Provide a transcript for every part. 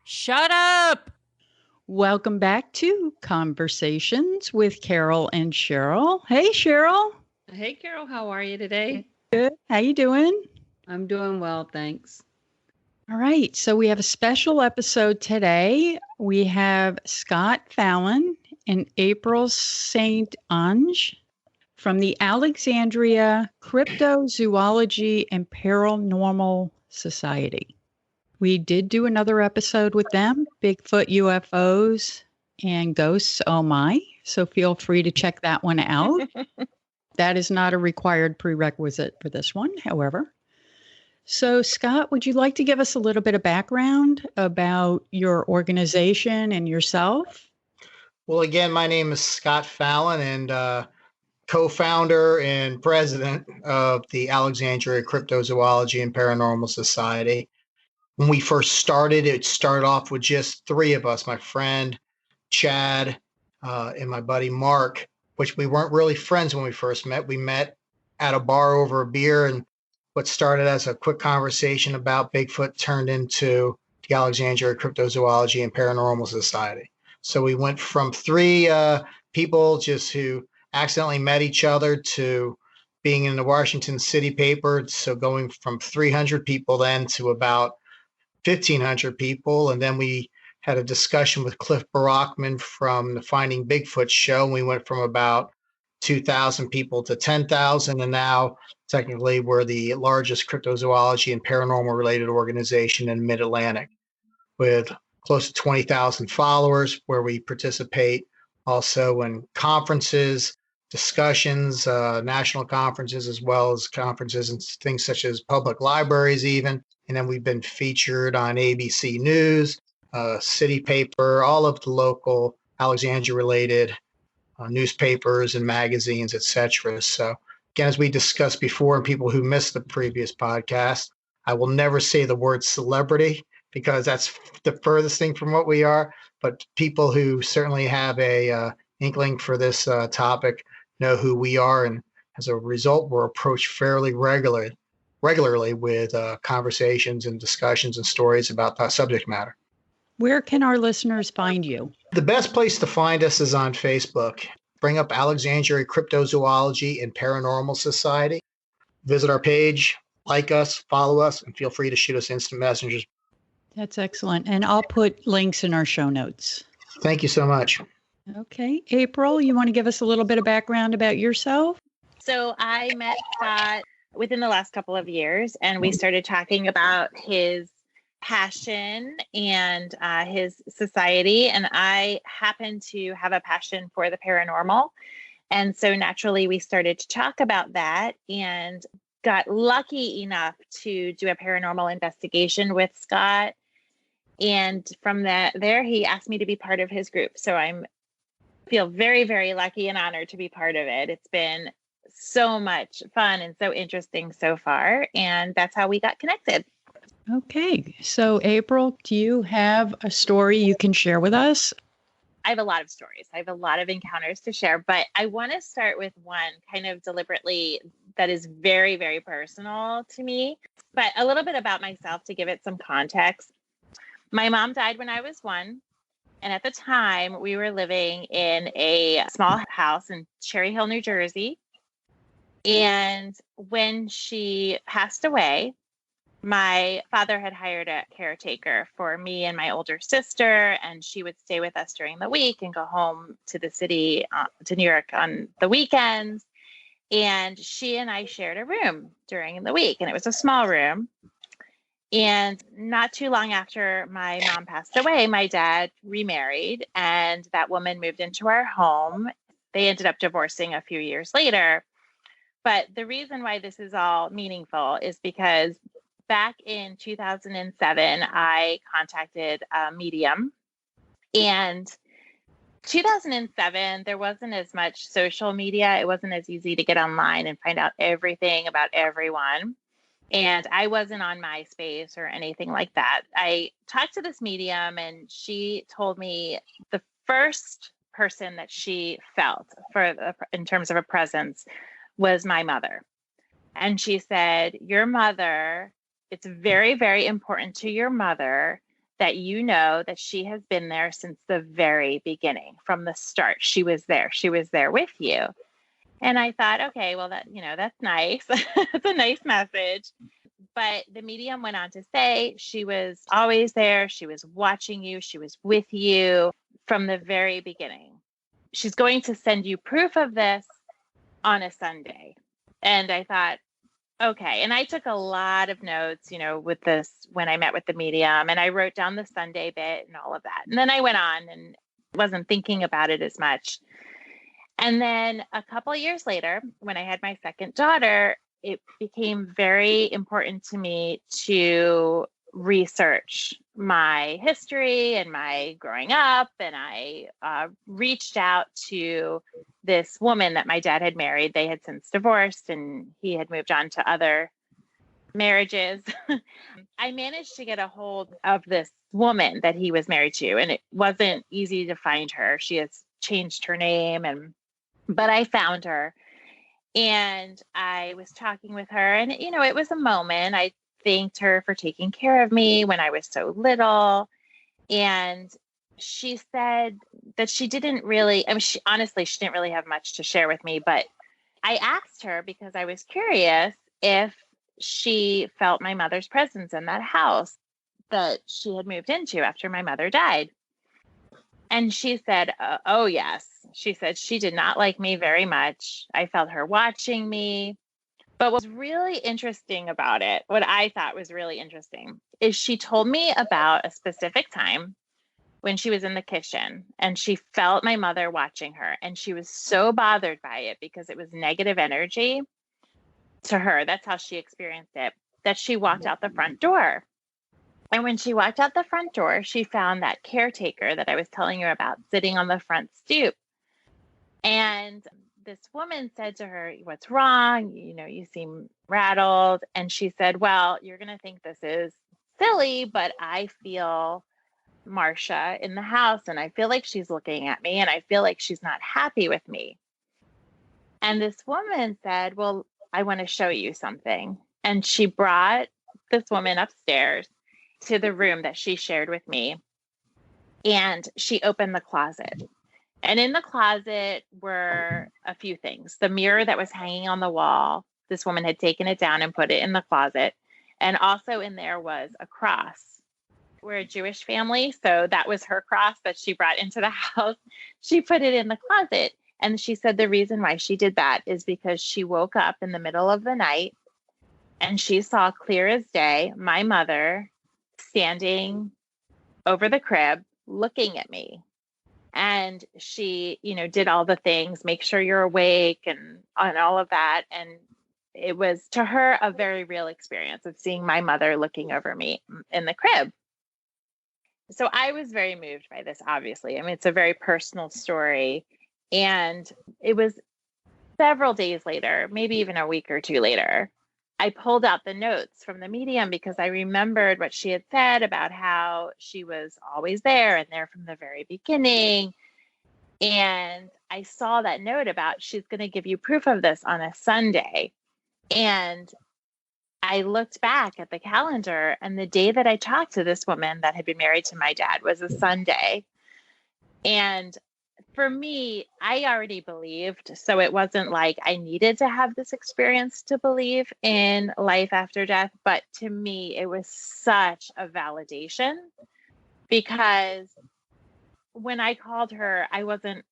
Shut up! Welcome back to Conversations with Carol and Cheryl. Hey, Cheryl. Hey, Carol, how are you today? Good. How you doing? I'm doing well, thanks. All right. So we have a special episode today. We have Scott Fallon and April St. Onge from the Alexandria Cryptozoology and Paranormal Society. We did do another episode with them, Bigfoot, UFOs, and ghosts. Oh my. So feel free to check that one out. That is not a required prerequisite for this one, however. So, Scott, would you like to give us a little bit of background about your organization and yourself? Well, again, my name is Scott Fallon and co-founder and president of the Alexandria Cryptozoology and Paranormal Society. When we first started, it started off with just three of us, my friend Chad and my buddy Mark, which we weren't really friends when we first met. We met at a bar over a beer, and what started as a quick conversation about Bigfoot turned into the Alexandria Cryptozoology and Paranormal Society. So we went from three people just who accidentally met each other to being in the Washington City paper. So going from 300 people then to about 1,500 people. And then we had a discussion with Cliff Barackman from the Finding Bigfoot show. And we went from about 2,000 people to 10,000. And now technically we're the largest cryptozoology and paranormal related organization in Mid-Atlantic with close to 20,000 followers, where we participate also in conferences, discussions, national conferences, as well as conferences and things such as public libraries even. And then we've been featured on ABC News, City Paper, all of the local Alexandria-related newspapers and magazines, etc. So again, as we discussed before, and people who missed the previous podcast, I will never say the word celebrity because that's the furthest thing from what we are. But people who certainly have a inkling for this topic know who we are, and as a result, we're approached fairly regularly with conversations and discussions and stories about that subject matter. Where can our listeners find you? The best place to find us is on Facebook. Bring up Alexandria Cryptozoology and Paranormal Society. Visit our page, like us, follow us, and feel free to shoot us instant messages. That's excellent. And I'll put links in our show notes. Thank you so much. Okay. April, you want to give us a little bit of background about yourself? So I met Scott within the last couple of years, and we started talking about his passion and his society. And I happen to have a passion for the paranormal. And so naturally, we started to talk about that and got lucky enough to do a paranormal investigation with Scott. And from there, he asked me to be part of his group. So I feel very, very lucky and honored to be part of it. It's been so much fun and so interesting so far. And that's how we got connected. Okay. So, April, do you have a story you can share with us? I have a lot of stories. I have a lot of encounters to share, but I want to start with one kind of deliberately that is very, very personal to me, but a little bit about myself to give it some context. My mom died when I was 1. And at the time, we were living in a small house in Cherry Hill, New Jersey. And when she passed away, my father had hired a caretaker for me and my older sister, and she would stay with us during the week and go home to the city, to New York on the weekends. And she and I shared a room during the week, and it was a small room. And not too long after my mom passed away, my dad remarried, and that woman moved into our home. They ended up divorcing a few years later. But the reason why this is all meaningful is because back in 2007, I contacted a medium. And 2007, there wasn't as much social media. It wasn't as easy to get online and find out everything about everyone. And I wasn't on MySpace or anything like that. I talked to this medium, and she told me the first person that she felt in terms of a presence was my mother. And she said, your mother, it's very, very important to your mother that you know that she has been there since the very beginning, from the start. She was there. She was there with you. And I thought, okay, well, that's nice. It's a nice message. But the medium went on to say she was always there. She was watching you. She was with you from the very beginning. She's going to send you proof of this on a Sunday. And I thought, okay. And I took a lot of notes, with this when I met with the medium, and I wrote down the Sunday bit and all of that. And then I went on and wasn't thinking about it as much. And then a couple of years later, when I had my second daughter, it became very important to me to research my history and my growing up. And I reached out to this woman that my dad had married. They had since divorced, and he had moved on to other marriages. I managed to get a hold of this woman that he was married to, and it wasn't easy to find her. She has changed her name, but I found her. And I was talking with her, and, it was a moment. I thanked her for taking care of me when I was so little. And she said that she didn't really, she didn't really have much to share with me, but I asked her because I was curious if she felt my mother's presence in that house that she had moved into after my mother died. And she said, oh, yes. She said she did not like me very much. I felt her watching me. But what was really interesting about it, what I thought was really interesting, is she told me about a specific time when she was in the kitchen and she felt my mother watching her. And she was so bothered by it because it was negative energy to her. That's how she experienced it, that she walked out the front door. And when she walked out the front door, she found that caretaker that I was telling you about sitting on the front stoop. And this woman said to her, "What's wrong? You seem rattled." And she said, "Well, you're going to think this is silly, but I feel Marcia in the house, and I feel like she's looking at me, and I feel like she's not happy with me." And this woman said, "Well, I want to show you something." And she brought this woman upstairs to the room that she shared with me. And she opened the closet. And in the closet were a few things. The mirror that was hanging on the wall, this woman had taken it down and put it in the closet. And also in there was a cross. We're a Jewish family, so that was her cross that she brought into the house. She put it in the closet. And she said the reason why she did that is because she woke up in the middle of the night and she saw clear as day my mother standing over the crib looking at me. And she, did all the things, make sure you're awake and all of that. And it was to her a very real experience of seeing my mother looking over me in the crib. So I was very moved by this, obviously. It's a very personal story. And it was several days later, maybe even a week or two later, I pulled out the notes from the medium because I remembered what she had said about how she was always there and there from the very beginning. And I saw that note about she's going to give you proof of this on a Sunday. And I looked back at the calendar, and the day that I talked to this woman that had been married to my dad was a Sunday. And for me, I already believed, so it wasn't like I needed to have this experience to believe in life after death. But to me, it was such a validation because when I called her, I wasn't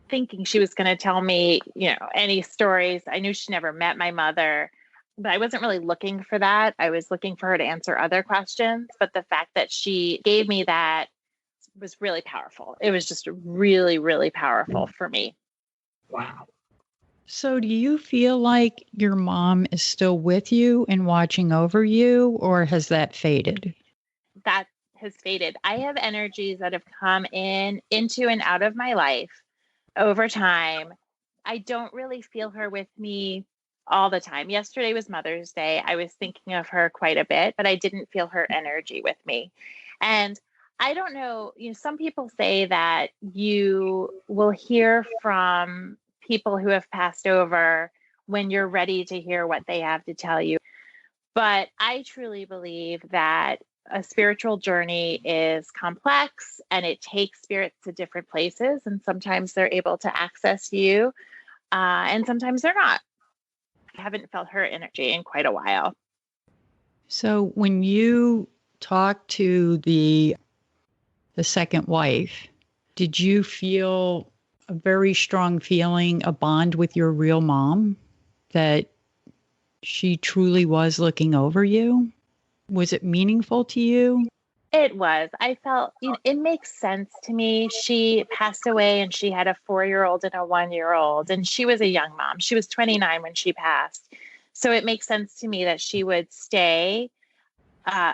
thinking she was going to tell me, any stories. I knew she never met my mother, but I wasn't really looking for that. I was looking for her to answer other questions. But the fact that she gave me that was really powerful. It was just really, really powerful for me. Wow. So do you feel like your mom is still with you and watching over you, or has that faded? That has faded. I have energies that have come into and out of my life over time. I don't really feel her with me all the time. Yesterday was Mother's Day. I was thinking of her quite a bit, but I didn't feel her energy with me. And I don't know, some people say that you will hear from people who have passed over when you're ready to hear what they have to tell you. But I truly believe that a spiritual journey is complex and it takes spirits to different places. And sometimes they're able to access you, and sometimes they're not. I haven't felt her energy in quite a while. So when you talked to the second wife, did you feel a very strong feeling, a bond with your real mom, that she truly was looking over you? Was it meaningful to you? It was. I felt it makes sense to me. She passed away and she had a 4-year-old and a 1-year-old, and she was a young mom. She was 29 when she passed. So it makes sense to me that she would stay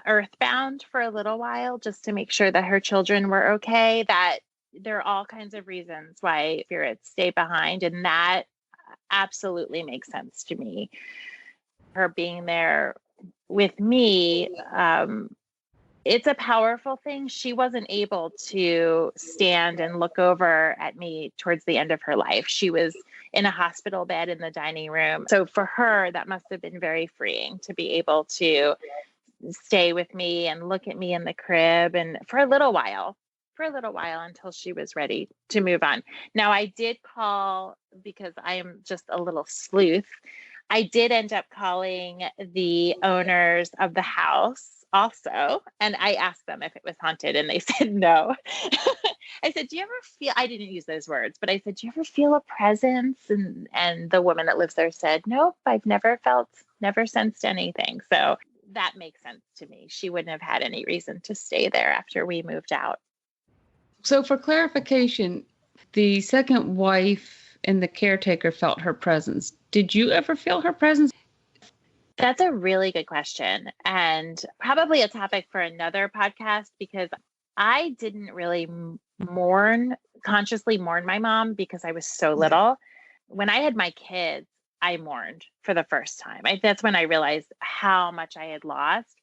earthbound for a little while just to make sure that her children were okay. That there are all kinds of reasons why spirits stay behind, and that absolutely makes sense to me. Her being there with me, it's a powerful thing. She wasn't able to stand and look over at me towards the end of her life. She was in a hospital bed in the dining room. So for her, that must have been very freeing to be able to stay with me and look at me in the crib, and for a little while until she was ready to move on. Now, I did call, because I am just a little sleuth. I did end up calling the owners of the house also, and I asked them if it was haunted, and they said no. I said, do you ever feel, I didn't use those words, but I said, do you ever feel a presence? And the woman that lives there said, nope, I've never sensed anything. So that makes sense to me. She wouldn't have had any reason to stay there after we moved out. So for clarification, the second wife and the caretaker felt her presence. Did you ever feel her presence? That's a really good question, and probably a topic for another podcast, because I didn't really consciously mourn my mom because I was so little. When I had my kids, I mourned for the first time. That's when I realized how much I had lost.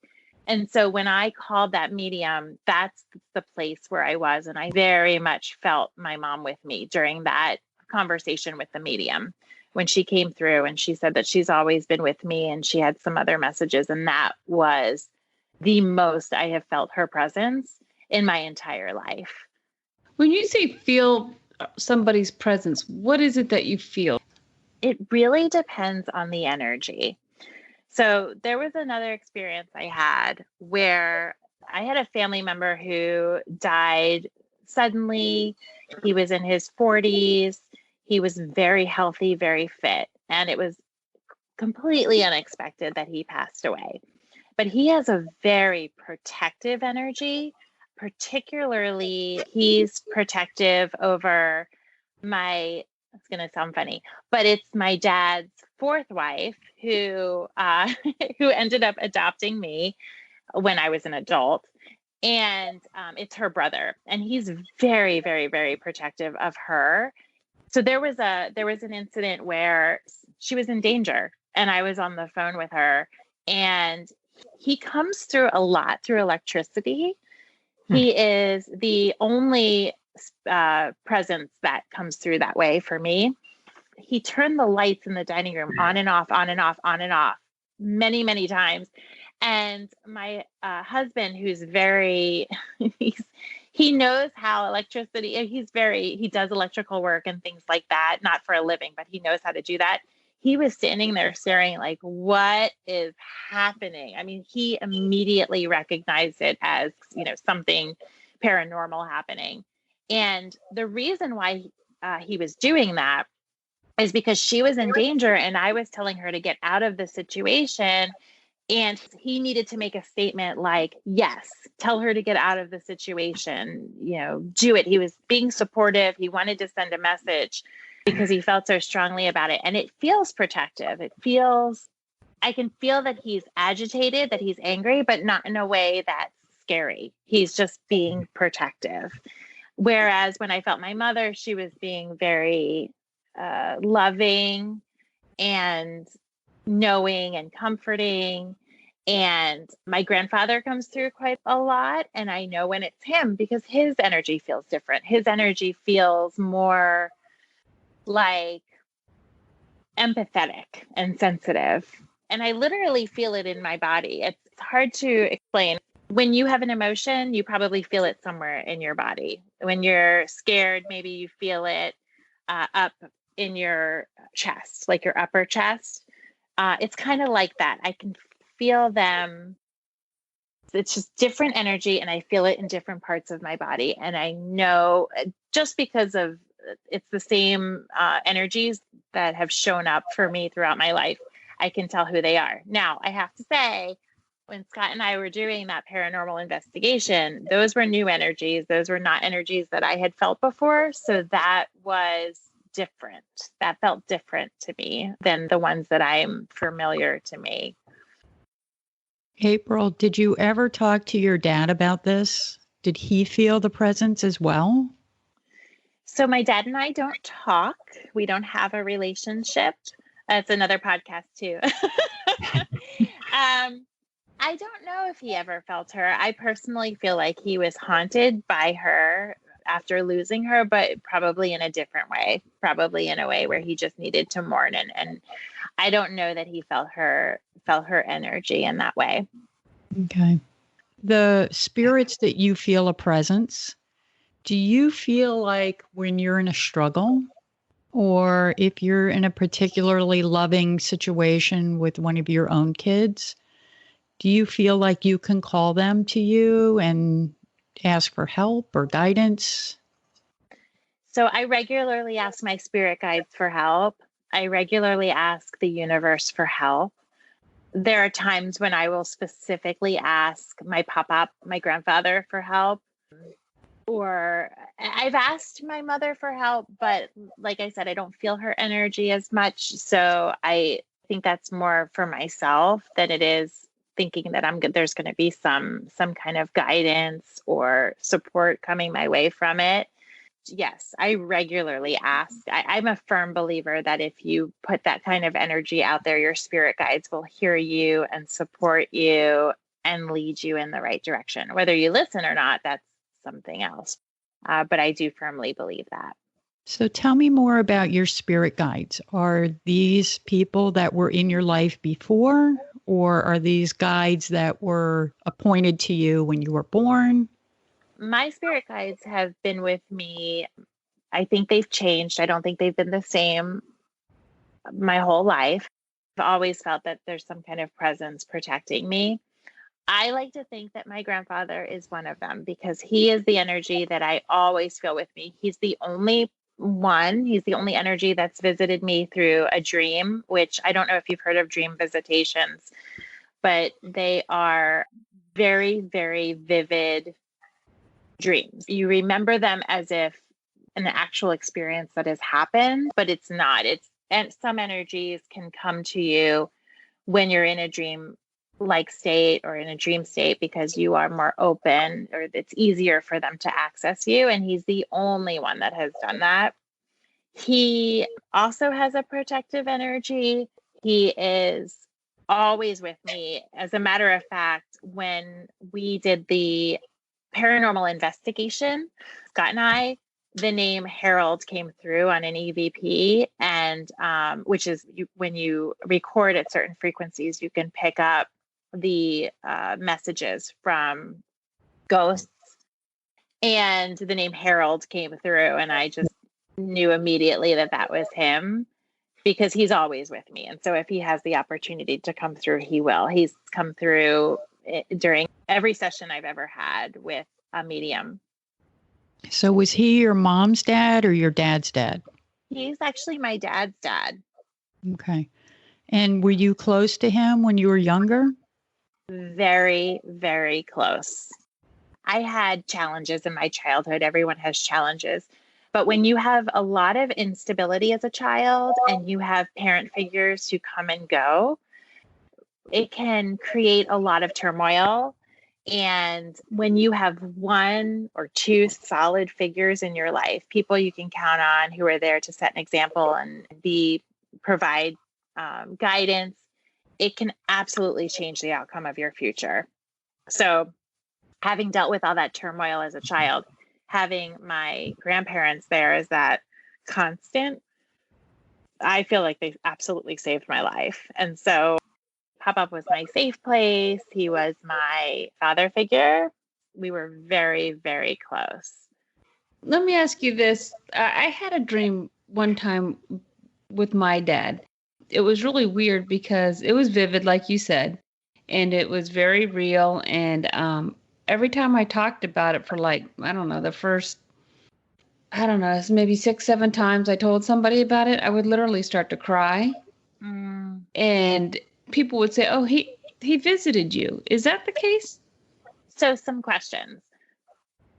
And so when I called that medium, that's the place where I was. And I very much felt my mom with me during that conversation with the medium. When she came through and she said that she's always been with me, and she had some other messages. And that was the most I have felt her presence in my entire life. When you say feel somebody's presence, what is it that you feel? It really depends on the energy. So there was another experience I had where I had a family member who died suddenly. He was in his 40s. He was very healthy, very fit, and it was completely unexpected that he passed away. But he has a very protective energy. Particularly, he's protective over it's going to sound funny, but it's my dad's fourth wife who ended up adopting me when I was an adult. And it's her brother, and he's very, very, very protective of her. So there was an incident where she was in danger, and I was on the phone with her, and he comes through a lot through electricity. He is the only presence that comes through that way for me. He turned the lights in the dining room on and off, on and off, on and off many, many times. And my husband, who's very, he knows how electricity, he does electrical work and things like that, not for a living, but he knows how to do that. He was standing there staring like, what is happening? I mean, he immediately recognized it as, something paranormal happening. And the reason why he was doing that is because she was in danger, and I was telling her to get out of the situation. And he needed to make a statement like, yes, tell her to get out of the situation, do it. He was being supportive. He wanted to send a message because he felt so strongly about it. And it feels protective. I can feel that he's agitated, that he's angry, but not in a way that's scary. He's just being protective. Whereas when I felt my mother, she was being very loving and knowing and comforting. And my grandfather comes through quite a lot, and I know when it's him because his energy feels different. His energy feels more like empathetic and sensitive, and I literally feel it in my body. It's hard to explain. when you have an emotion, you probably feel it somewhere in your body. When you're scared, maybe you feel it up in your chest, like your upper chest. It's kind of like that. I can feel them. It's just different energy, and I feel it in different parts of my body. And I know just because of it's the same energies that have shown up for me throughout my life, I can tell who they are. Now, I have to say, when Scott and I were doing that paranormal investigation, those were new energies. Those were not energies that I had felt before. So that was different. That felt different to me than the ones that I'm familiar to me. April, did you ever talk to your dad about this? Did he feel the presence as well? So my dad and I don't talk. We don't have a relationship. That's another podcast too. I don't know if he ever felt her. I personally feel like he was haunted by her after losing her, but probably in a different way, probably in a way where he just needed to mourn. And I don't know that he felt her energy in that way. Okay. The spirits that you feel a presence, do you feel like when you're in a struggle, or if you're in a particularly loving situation with one of your own kids, do you feel like you can call them to you and ask for help or guidance? So I regularly ask my spirit guides for help. I regularly ask the universe for help. There are times when I will specifically ask my pop-up, my grandfather, for help. Or I've asked my mother for help, but like I said, I don't feel her energy as much. So I think that's more for myself than it is thinking that there's going to be some kind of guidance or support coming my way from it. Yes, I regularly ask. I'm a firm believer that if you put that kind of energy out there, your spirit guides will hear you and support you and lead you in the right direction. Whether you listen or not, that's something else. But I do firmly believe that. So tell me more about your spirit guides. Are these people that were in your life before, or are these guides that were appointed to you when you were born? My spirit guides have been with me. I think they've changed. I don't think they've been the same my whole life. I've always felt that there's some kind of presence protecting me. I like to think that my grandfather is one of them because he is the energy that I always feel with me. He's the only energy that's visited me through a dream, which I don't know if you've heard of dream visitations, but they are very, very vivid dreams. You remember them as if an actual experience that has happened, but it's not. And some energies can come to you when you're in a dream like state or in a dream state because you are more open or it's easier for them to access you. And he's the only one that has done that. He also has a protective energy. He is always with me. As a matter of fact, when we did the paranormal investigation, Scott and I, the name Harold came through on an EVP, and which is when you record at certain frequencies, you can pick up the messages from ghosts, and the name Harold came through, and I just knew immediately that was him because he's always with me. And so if he has the opportunity to come through, he will. He's come through during every session I've ever had with a medium. So was he your mom's dad or your dad's dad? He's actually my dad's dad. Okay. And were you close to him when you were younger? Very, very close. I had challenges in my childhood. Everyone has challenges. But when you have a lot of instability as a child and you have parent figures who come and go, it can create a lot of turmoil. And when you have one or two solid figures in your life, people you can count on who are there to set an example and provide guidance, it can absolutely change the outcome of your future. So having dealt with all that turmoil as a child, having my grandparents there as that constant, I feel like they absolutely saved my life. And so Pop-Up was my safe place. He was my father figure. We were very, very close. Let me ask you this. I had a dream one time with my dad. It was really weird because it was vivid, like you said, and it was very real. And every time I talked about it for like, I don't know, the first, I don't know, maybe 6, 7 times I told somebody about it, I would literally start to cry. And people would say, oh, he visited you. Is that the case? So some questions.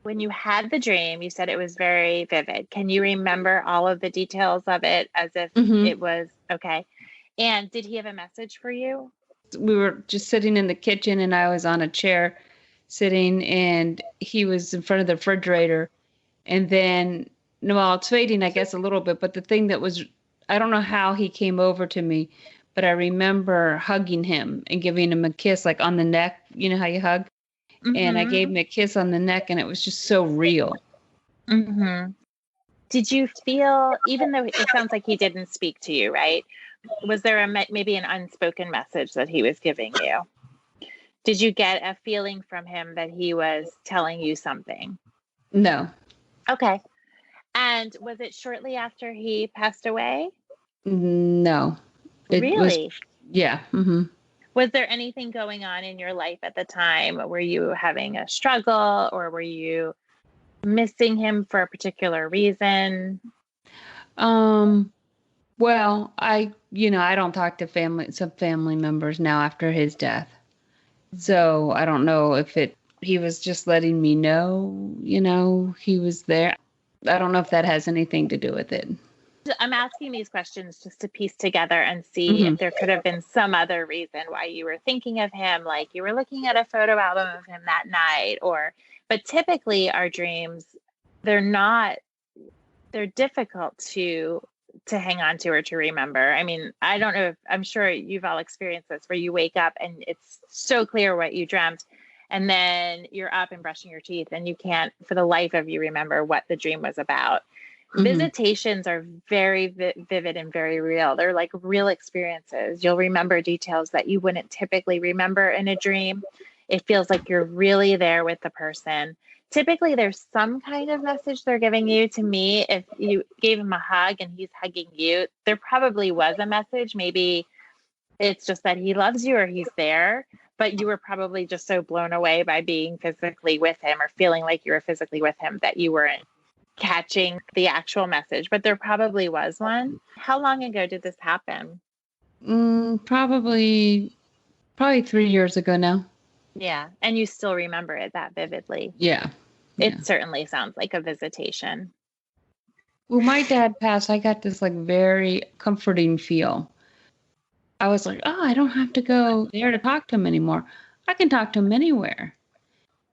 When you had the dream, you said it was very vivid. Can you remember all of the details of it as if it was okay? And did he have a message for you? We were just sitting in the kitchen and I was on a chair sitting and he was in front of the refrigerator. And then, well, it's fading, I guess, a little bit. But the thing that was, I don't know how he came over to me, but I remember hugging him and giving him a kiss, like on the neck. You know how you hug? And I gave him a kiss on the neck, and it was just so real. Did you feel, even though it sounds like he didn't speak to you, right? Was there maybe an unspoken message that he was giving you? Did you get a feeling from him that he was telling you something? No. Okay. And was it shortly after he passed away? No. Really? Yeah. Was there anything going on in your life at the time? Were you having a struggle or were you missing him for a particular reason? Well, I don't talk to some family members now after his death. So I don't know if he was just letting me know, he was there. I don't know if that has anything to do with it. I'm asking these questions just to piece together and see if there could have been some other reason why you were thinking of him, like you were looking at a photo album of him that night, but typically our dreams, they're difficult to hang on to or to remember. I mean, I don't know I'm sure you've all experienced this where you wake up and it's so clear what you dreamt and then you're up and brushing your teeth and you can't for the life of you remember what the dream was about. Visitations are very vivid and very real. They're like real experiences. You'll remember details that you wouldn't typically remember in a dream. It feels like you're really there with the person. Typically, there's some kind of message they're giving you. To me, if you gave him a hug and he's hugging you, there probably was a message. Maybe it's just that he loves you or he's there, but you were probably just so blown away by being physically with him or feeling like you were physically with him that you weren't catching the actual message, but there probably was one. How long ago did this happen? Probably 3 years ago now. Yeah. And you still remember it that vividly. Yeah. It certainly sounds like a visitation. Well, my dad passed. I got this like very comforting feel. I was like, oh, I don't have to go there to talk to him anymore. I can talk to him anywhere.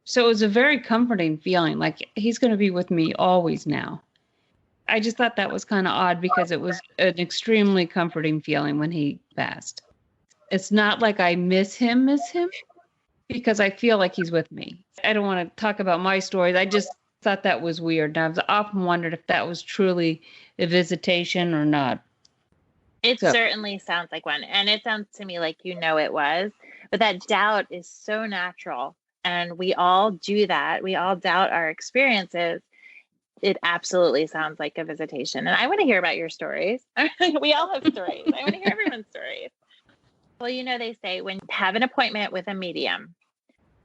So it was a very comforting feeling, like he's going to be with me always now. I just thought that was kind of odd because it was an extremely comforting feeling when he passed. It's not like I miss him because I feel like he's with me. I don't want to talk about my stories. I just thought that was weird. And I've often wondered if that was truly a visitation or not. It certainly sounds like one. And it sounds to me like it was. But that doubt is so natural. And we all do that. We all doubt our experiences. It absolutely sounds like a visitation. And I want to hear about your stories. We all have stories. I want to hear everyone's stories. Well, they say when you have an appointment with a medium,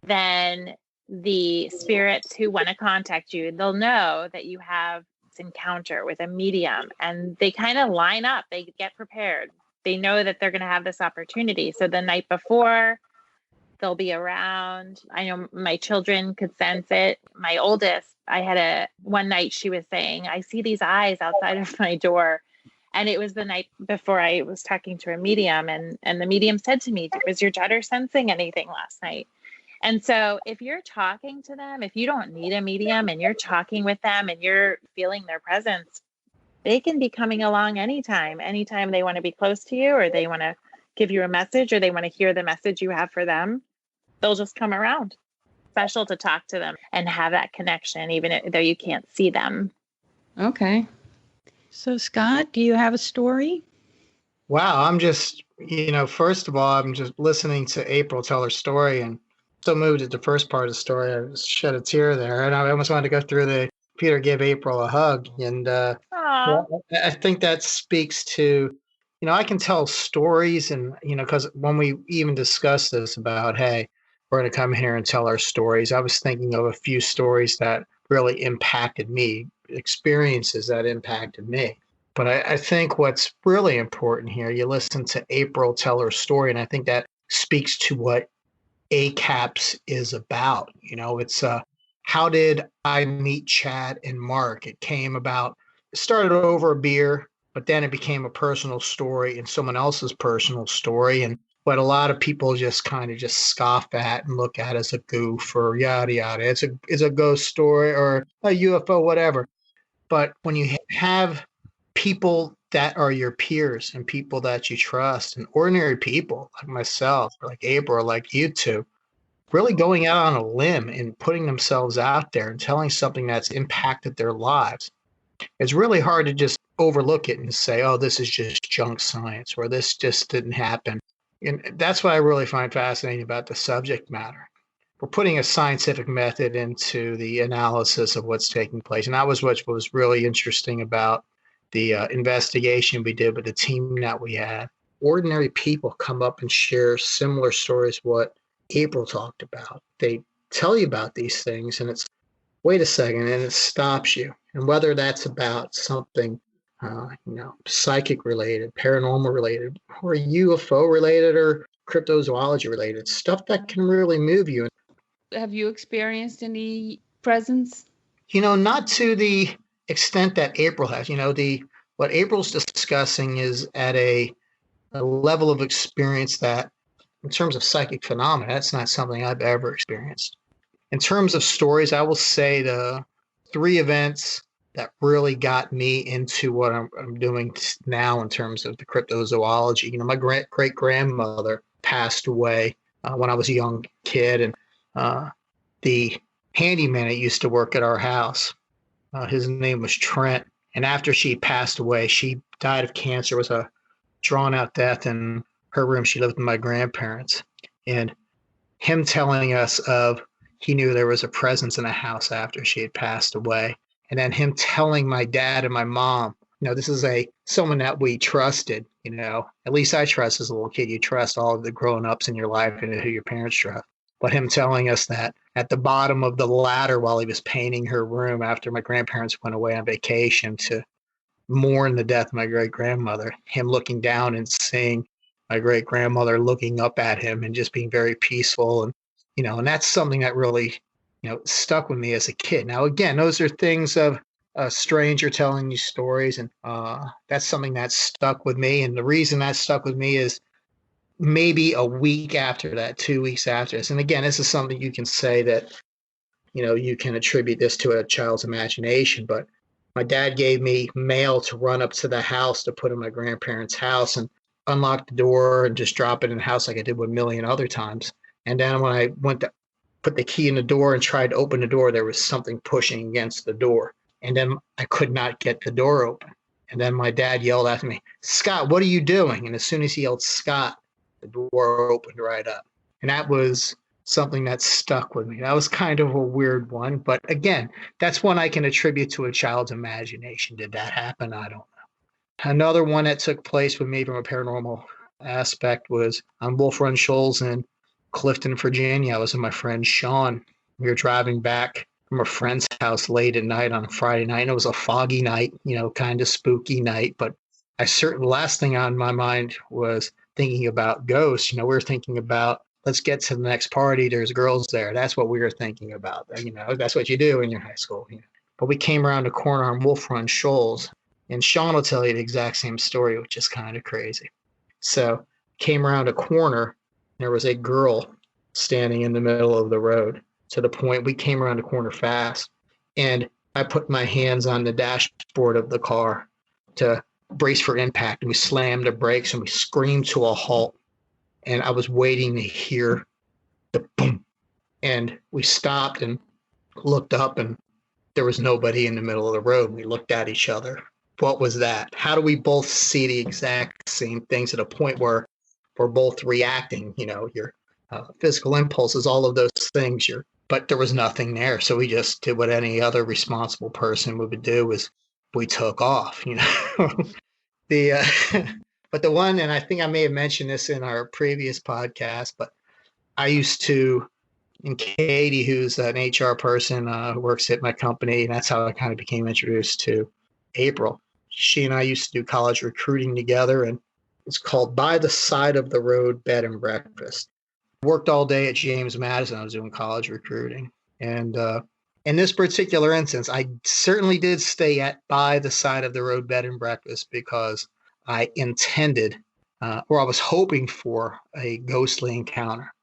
then the spirits who want to contact you, they'll know that you have this encounter with a medium and they kind of line up. They get prepared. They know that they're going to have this opportunity. So the night before, they'll be around. I know my children could sense it. My oldest, one night she was saying, I see these eyes outside of my door. And it was the night before I was talking to a medium and the medium said to me, was your daughter sensing anything last night? And so if you're talking to them, if you don't need a medium and you're talking with them and you're feeling their presence, they can be coming along anytime they want to be close to you or they want to give you a message or they want to hear the message you have for them, they'll just come around. Special to talk to them and have that connection, even though you can't see them. Okay. So, Scott, do you have a story? Wow, I'm just First of all, I'm just listening to April tell her story and so moved at the first part of the story. I just shed a tear there. And I almost wanted to go through the Peter give April a hug. And Aw. I think that speaks to, I can tell stories and, because when we even discussed this about, hey, we're going to come here and tell our stories, I was thinking of a few stories that really impacted me, experiences that impacted me. But I think what's really important here, you listen to April tell her story, and I think that speaks to what ACAPS is about. It's how did I meet Chad and Mark? It started over a beer, but then it became a personal story and someone else's personal story. And what a lot of people just kind of just scoff at and look at as a goof or yada, yada. It's a ghost story or a UFO, whatever. But when you have people that are your peers and people that you trust and ordinary people like myself, or like April, or like you two, really going out on a limb and putting themselves out there and telling something that's impacted their lives, it's really hard to just overlook it and say, oh, this is just junk science or this just didn't happen. And that's what I really find fascinating about the subject matter. We're putting a scientific method into the analysis of what's taking place. And that was what was really interesting about the investigation we did with the team that we had. Ordinary people come up and share similar stories what April talked about. They tell you about these things and it's, wait a second, and it stops you. And whether that's about something, psychic related, paranormal related, or UFO related, or cryptozoology related, stuff that can really move you. Have you experienced any presence? Not to the extent that April has. What April's discussing is at a level of experience that, in terms of psychic phenomena, that's not something I've ever experienced. In terms of stories, I will say the 3 events that really got me into what I'm doing now in terms of the cryptozoology. My great-grandmother passed away when I was a young kid, and the handyman that used to work at our house, his name was Trent. And after she passed away, she died of cancer. It was a drawn-out death in her room. She lived with my grandparents. And him telling us he knew there was a presence in the house after she had passed away. And then him telling my dad and my mom, this is someone that we trusted, at least I trust as a little kid. You trust all of the grown-ups in your life and who your parents trust. But him telling us that at the bottom of the ladder while he was painting her room after my grandparents went away on vacation to mourn the death of my great-grandmother, him looking down and seeing my great-grandmother looking up at him and just being very peaceful. And, and that's something that really, stuck with me as a kid. Now, again, those are things of a stranger telling you stories. And that's something that stuck with me. And the reason that stuck with me is maybe a week after that, 2 weeks after this. And again, this is something you can say that, you can attribute this to a child's imagination. But my dad gave me mail to run up to the house to put in my grandparents' house and unlock the door and just drop it in the house like I did with a million other times. And then when I went to put the key in the door and tried to open the door, there was something pushing against the door. And then I could not get the door open. And then my dad yelled at me, "Scott, what are you doing?" And as soon as he yelled Scott, the door opened right up. And that was something that stuck with me. That was kind of a weird one. But again, that's one I can attribute to a child's imagination. Did that happen? I don't know. Another one that took place with me from a paranormal aspect was on Wolf Run Shoals in Clifton, Virginia. I was with my friend Sean. We were driving back from a friend's house late at night on a Friday night. And it was a foggy night, kind of spooky night. But the last thing on my mind was thinking about ghosts. We were thinking about, let's get to the next party. There's girls there. That's what we were thinking about. That's what you do in your high school. But we came around the corner on Wolf Run Shoals. And Sean will tell you the exact same story, which is kind of crazy. So came around a corner. There was a girl standing in the middle of the road, to the point we came around the corner fast. And I put my hands on the dashboard of the car to brace for impact. And we slammed the brakes and we screamed to a halt. And I was waiting to hear the boom. And we stopped and looked up, and there was nobody in the middle of the road. We looked at each other. What was that? How do we both see the exact same thing to the point where we're both reacting, your physical impulses, all of those things. But there was nothing there. So we just did what any other responsible person would do, is we took off, the, but the one, and I think I may have mentioned this in our previous podcast, but I used to, and Katie, who's an HR person who works at my company, and that's how I kind of became introduced to April. She and I used to do college recruiting together, and it's called By the Side of the Road Bed and Breakfast. Worked all day at James Madison. I was doing college recruiting. And in this particular instance, I certainly did stay at By the Side of the Road Bed and Breakfast because I intended, or I was hoping for, a ghostly encounter.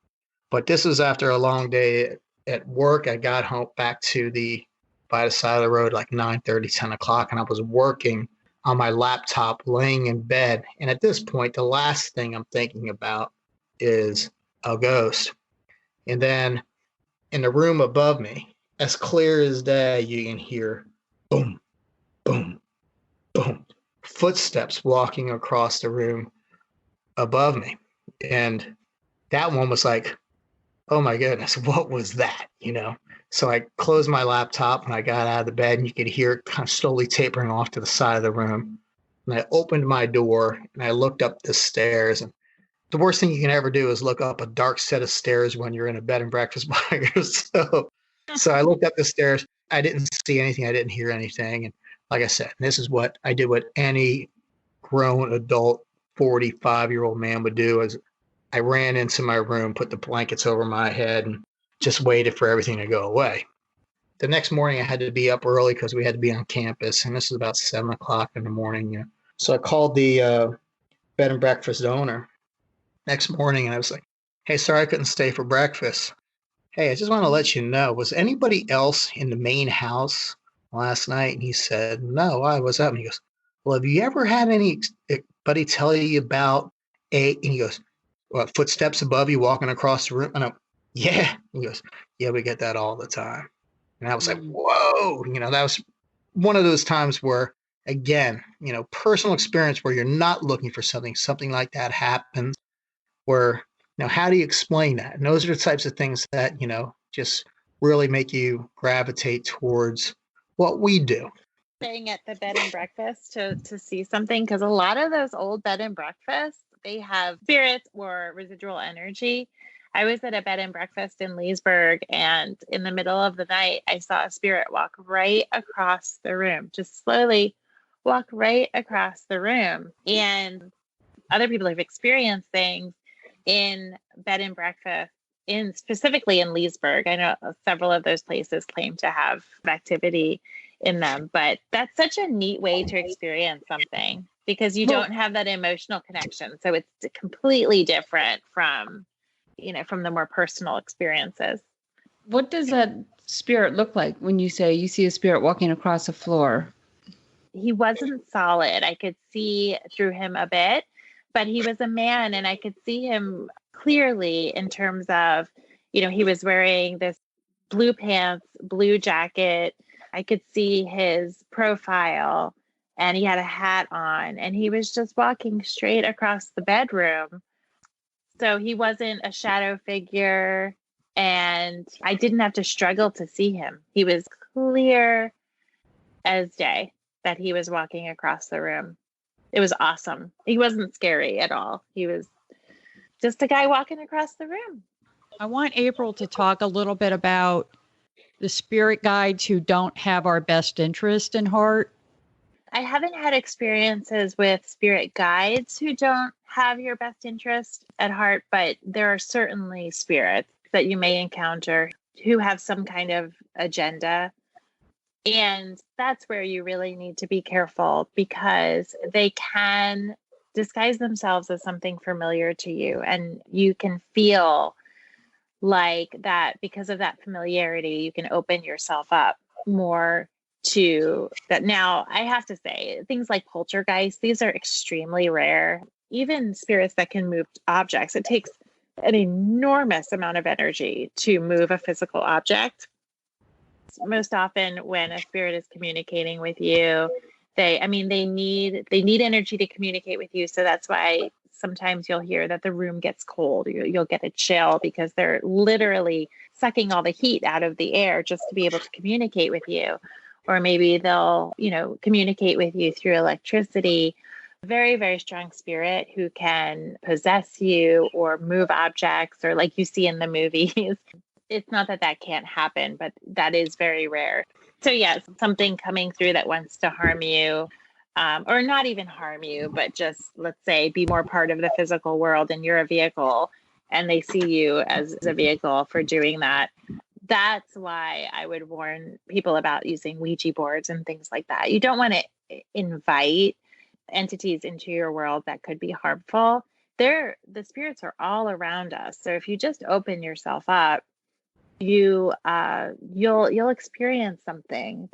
But this was after a long day at work. I got home back to the By the Side of the Road like 9:30, 10 o'clock, and I was working on my laptop, laying in bed. And at this point, the last thing I'm thinking about is a ghost. And then in the room above me, as clear as day, you can hear boom, boom, boom, footsteps walking across the room above me. And that one was like, oh my goodness, what was that? So I closed my laptop and I got out of the bed, and you could hear it kind of slowly tapering off to the side of the room. And I opened my door and I looked up the stairs. And the worst thing you can ever do is look up a dark set of stairs when you're in a bed and breakfast by yourself. So I looked up the stairs. I didn't see anything. I didn't hear anything. And like I said, this is what I did, what any grown adult 45-year-old man would do, is I ran into my room, put the blankets over my head, and just waited for everything to go away. The next morning, I had to be up early because we had to be on campus, and this was about 7 o'clock in the morning. So I called the bed and breakfast owner next morning, and I was like, hey, sorry I couldn't stay for breakfast. Hey, I just want to let you know, was anybody else in the main house last night? And he said, no, why? What's up? And he goes, well, have you ever had anybody tell you about and he goes, what, footsteps above you walking across the room? And I'm, yeah. He goes, yeah, we get that all the time. And I was like, whoa, that was one of those times where, again, personal experience where you're not looking for something like that happens, where, how do you explain that? And those are the types of things that, just really make you gravitate towards what we do. Staying at the bed and breakfast to see something, because a lot of those old bed and breakfasts, they have spirits or residual energy. I was at a bed and breakfast in Leesburg, and in the middle of the night, I saw a spirit walk right across the room, just slowly walk right across the room. And other people have experienced things in bed and breakfast, specifically in Leesburg. I know several of those places claim to have activity in them, but that's such a neat way to experience something, because you don't have that emotional connection. So it's completely different from the more personal experiences. What does that spirit look like when you say you see a spirit walking across the floor? He wasn't solid. I could see through him a bit, but he was a man, and I could see him clearly in terms of, he was wearing this blue pants, blue jacket. I could see his profile, and he had a hat on, and he was just walking straight across the bedroom. So he wasn't a shadow figure, and I didn't have to struggle to see him. He was clear as day that he was walking across the room. It was awesome. He wasn't scary at all. He was just a guy walking across the room. I want April to talk a little bit about the spirit guides who don't have our best interest in heart. I haven't had experiences with spirit guides who don't have your best interest at heart, but there are certainly spirits that you may encounter who have some kind of agenda. And that's where you really need to be careful, because they can disguise themselves as something familiar to you. And you can feel like that because of that familiarity, you can open yourself up more to that. Now, I have to say, things like poltergeists, these are extremely rare. Even spirits that can move objects, it takes an enormous amount of energy to move a physical object. Most often when a spirit is communicating with you, they need energy to communicate with you. So that's why sometimes you'll hear that the room gets cold. You'll get a chill because they're literally sucking all the heat out of the air just to be able to communicate with you. Or maybe they'll, communicate with you through electricity. Very, very strong spirit who can possess you or move objects, or like you see in the movies. It's not that that can't happen, but that is very rare. So yes, something coming through that wants to harm you, or not even harm you, but just, let's say, be more part of the physical world, and you're a vehicle and they see you as a vehicle for doing that. That's why I would warn people about using Ouija boards and things like that. You don't want to invite entities into your world that could be harmful. The spirits are all around us. So if you just open yourself up, you'll experience something.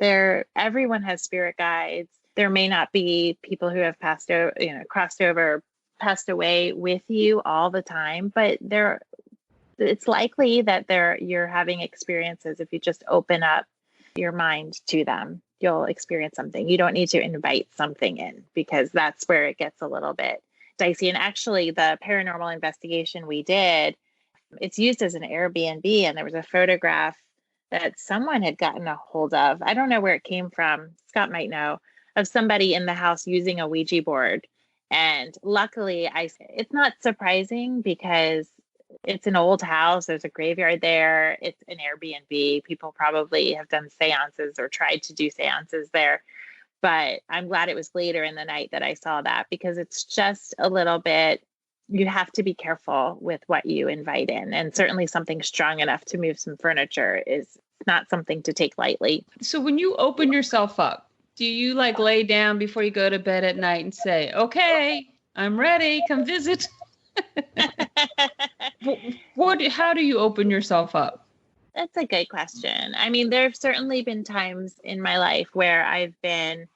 Everyone has spirit guides. There may not be people who have passed away with you all the time, but it's likely that you're having experiences. If you just open up your mind to them, you'll experience something. You don't need to invite something in, because that's where it gets a little bit dicey. And actually, the paranormal investigation we did, it's used as an Airbnb, and there was a photograph that someone had gotten a hold of. I don't know where it came from. Scott might know, of somebody in the house using a Ouija board. And luckily, it's not surprising because it's an old house. There's a graveyard there. It's an Airbnb. People probably have done seances or tried to do seances there. But I'm glad it was later in the night that I saw that, because it's just a little bit, you have to be careful with what you invite in. And certainly something strong enough to move some furniture is not something to take lightly. So when you open yourself up, do you lay down before you go to bed at night and say, okay, I'm ready, come visit? How do you open yourself up? That's a good question. I mean, there have certainly been times in my life where I've been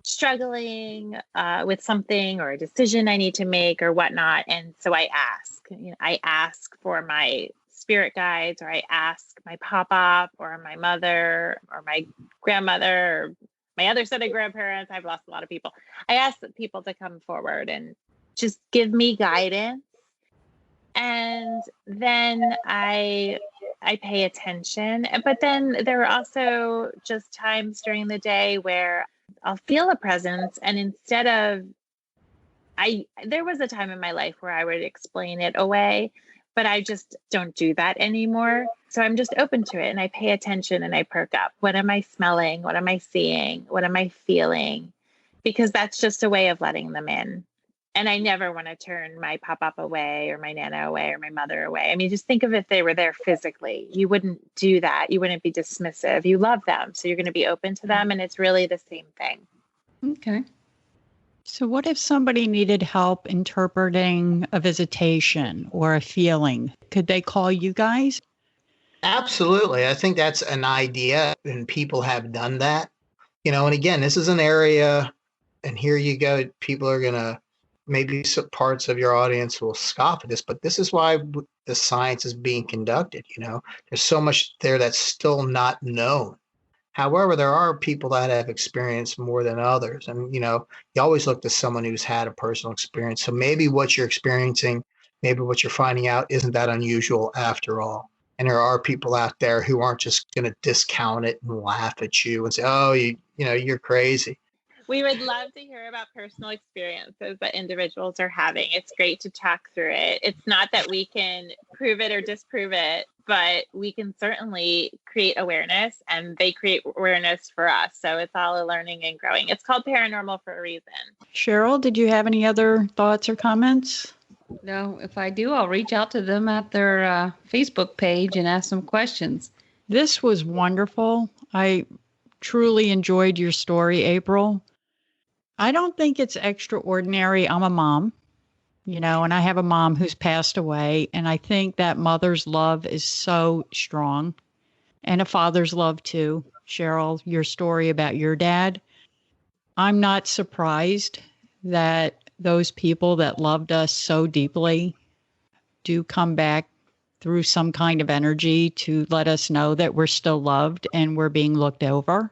struggling with something or a decision I need to make or whatnot. And so I ask for my spirit guides, or I ask my pop-up or my mother or my grandmother or my other set of grandparents. I've lost a lot of people. I ask people to come forward and just give me guidance. And then I pay attention. But then there are also just times during the day where I'll feel a presence, and instead of, there was a time in my life where I would explain it away, but I just don't do that anymore. So I'm just open to it, and I pay attention and I perk up. What am I smelling? What am I seeing? What am I feeling? Because that's just a way of letting them in. And I never want to turn my pop-up away, or my Nana away, or my mother away. I mean, just think of if they were there physically. You wouldn't do that. You wouldn't be dismissive. You love them, so you're going to be open to them, and it's really the same thing. Okay. So what if somebody needed help interpreting a visitation or a feeling? Could they call you guys? Absolutely. I think that's an idea, and people have done that. And again, this is an area, and here you go, people are going to, maybe some parts of your audience will scoff at this, but this is why the science is being conducted. There's so much there that's still not known. However, there are people that have experienced more than others. And, you always look to someone who's had a personal experience. So maybe what you're experiencing, maybe what you're finding out isn't that unusual after all. And there are people out there who aren't just going to discount it and laugh at you and say, oh, you're crazy. We would love to hear about personal experiences that individuals are having. It's great to talk through it. It's not that we can prove it or disprove it, but we can certainly create awareness, and they create awareness for us. So it's all a learning and growing. It's called paranormal for a reason. Cheryl, did you have any other thoughts or comments? No, if I do, I'll reach out to them at their Facebook page and ask them questions. This was wonderful. I truly enjoyed your story, April. I don't think it's extraordinary. I'm a mom, and I have a mom who's passed away. And I think that mother's love is so strong, and a father's love too. Cheryl, your story about your dad. I'm not surprised that those people that loved us so deeply do come back through some kind of energy to let us know that we're still loved and we're being looked over.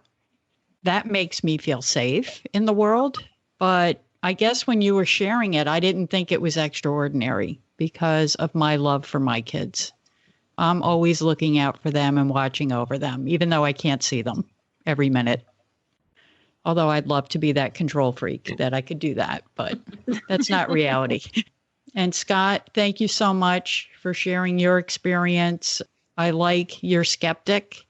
That makes me feel safe in the world, but I guess when you were sharing it, I didn't think it was extraordinary because of my love for my kids. I'm always looking out for them and watching over them, even though I can't see them every minute. Although I'd love to be that control freak that I could do that, but that's not reality. And Scott, thank you so much for sharing your experience. I like your skeptic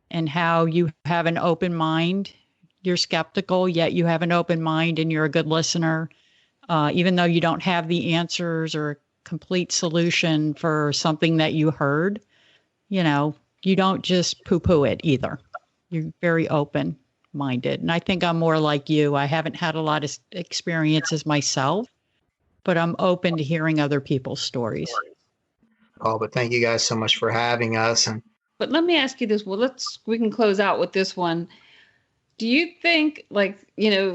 and how you have an open mind. You're skeptical, yet you have an open mind and you're a good listener. Even though you don't have the answers or a complete solution for something that you heard, you don't just poo-poo it either. You're very open-minded. And I think I'm more like you. I haven't had a lot of experiences myself, but I'm open to hearing other people's stories. Oh, but thank you guys so much for having us. But let me ask you this. Well, we can close out with this one. Do you think,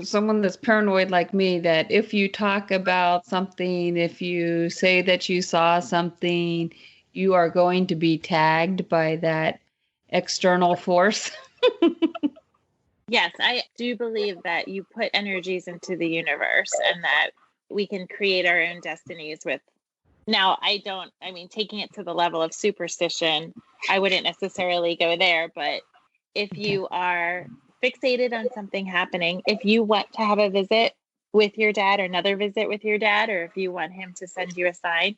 someone that's paranoid like me, that if you talk about something, if you say that you saw something, you are going to be tagged by that external force? Yes, I do believe that you put energies into the universe and that we can create our own destinies with. Now, taking it to the level of superstition, I wouldn't necessarily go there, but if you are fixated on something happening, if you want to have a visit with your dad or another visit with your dad, or if you want him to send you a sign,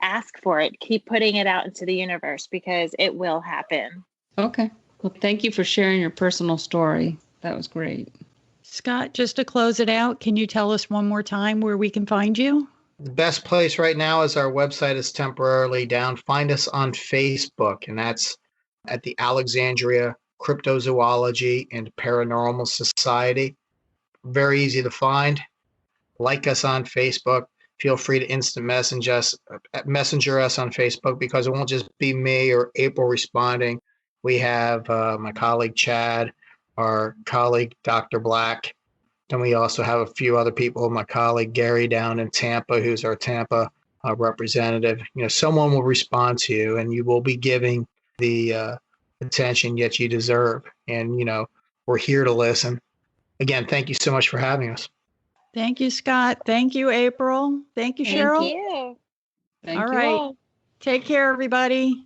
ask for it. Keep putting it out into the universe because it will happen. Okay. Well, thank you for sharing your personal story. That was great. Scott, just to close it out, can you tell us one more time where we can find you? The best place right now is our website is temporarily down. Find us on Facebook, and that's at the Alexandria Cryptozoology and Paranormal Society. Very easy to find. Like us on Facebook. Feel free to instant messenger us on Facebook, because it won't just be me or April responding. We have my colleague Chad, our colleague Dr. Black. Then we also have a few other people, my colleague Gary down in Tampa, who's our Tampa representative. Someone will respond to you, and you will be giving the attention that you deserve. And, we're here to listen. Again, thank you so much for having us. Thank you, Scott. Thank you, April. Thank you, Cheryl. Thank you. Thank All you right. all. Take care, everybody.